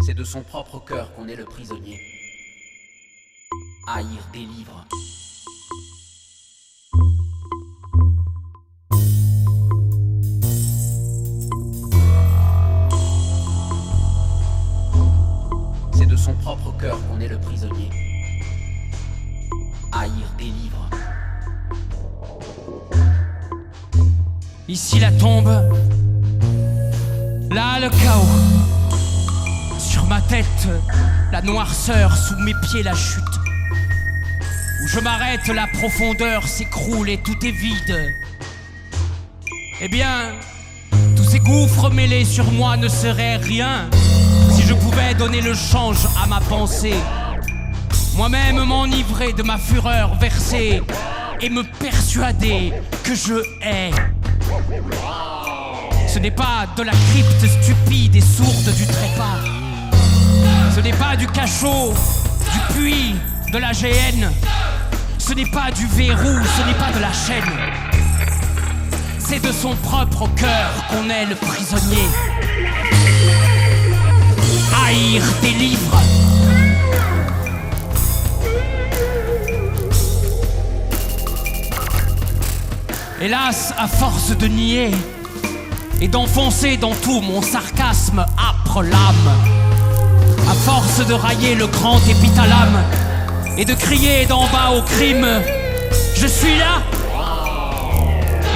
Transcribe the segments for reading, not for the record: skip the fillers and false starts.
C'est de son propre cœur qu'on est le prisonnier. Haïr délivre. C'est de son propre cœur qu'on est le prisonnier. Haïr délivre. Ici la tombe, là le chaos. Sur ma tête, la noirceur, sous mes pieds la chute. Où je m'arrête, la profondeur s'écroule et tout est vide. Eh bien, tous ces gouffres mêlés sur moi ne seraient rien si je pouvais donner le change à ma pensée. Moi-même m'enivrer de ma fureur versée et me persuader que je hais. Ce n'est pas de la crypte stupide et sourde du trépas. Ce n'est pas du cachot, du puits, de la géhenne. Ce n'est pas du verrou, ce n'est pas de la chaîne. C'est de son propre cœur qu'on est le prisonnier. Haïr délivre. Hélas, à force de nier et d'enfoncer dans tout mon sarcasme âpre l'âme, à force de railler le grand épithalame et de crier d'en bas au crime, je suis là,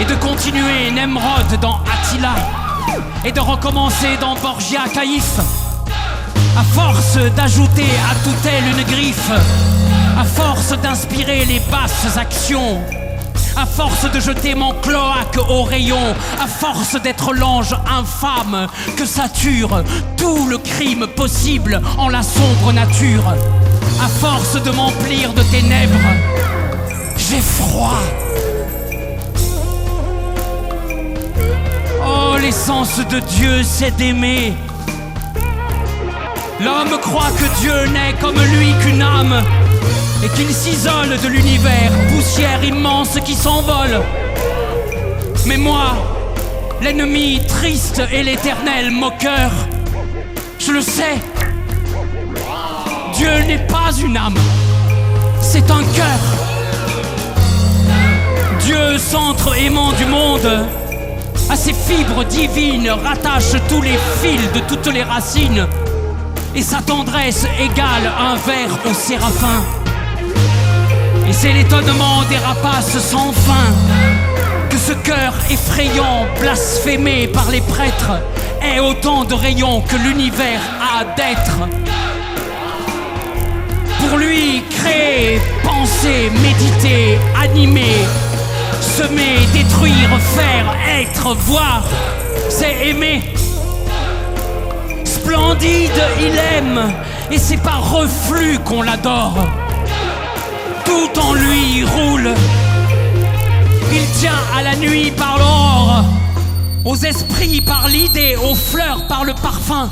et de continuer Nemrod dans Attila et de recommencer dans Borgia Caïphe, à force d'ajouter à tout elle une griffe, à force d'inspirer les basses actions, à force de jeter mon cloaque au rayon, à force d'être l'ange infâme que sature tout le crime possible en la sombre nature, à force de m'emplir de ténèbres, j'ai froid. Oh, l'essence de Dieu, c'est d'aimer. L'homme croit que Dieu n'est comme lui qu'une âme, et qu'il s'isole de l'univers, poussière immense qui s'envole. Mais moi, l'ennemi triste et l'éternel moqueur, je le sais, Dieu n'est pas une âme, c'est un cœur. Dieu, centre aimant du monde, à ses fibres divines rattache tous les fils de toutes les racines, et sa tendresse égale un ver au séraphin. Et c'est l'étonnement des rapaces sans fin que ce cœur effrayant, blasphémé par les prêtres, ait autant de rayons que l'univers a d'être. Pour lui, créer, penser, méditer, animer, semer, détruire, faire, être, voir, c'est aimer. Splendide, il aime, et c'est par reflux qu'on l'adore. Tout en lui roule. Il tient à la nuit par l'aurore, aux esprits par l'idée, aux fleurs par le parfum.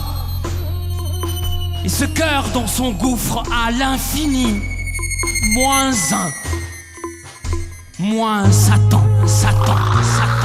Et ce cœur dans son gouffre à l'infini, moins un, moins Satan, Satan, Satan.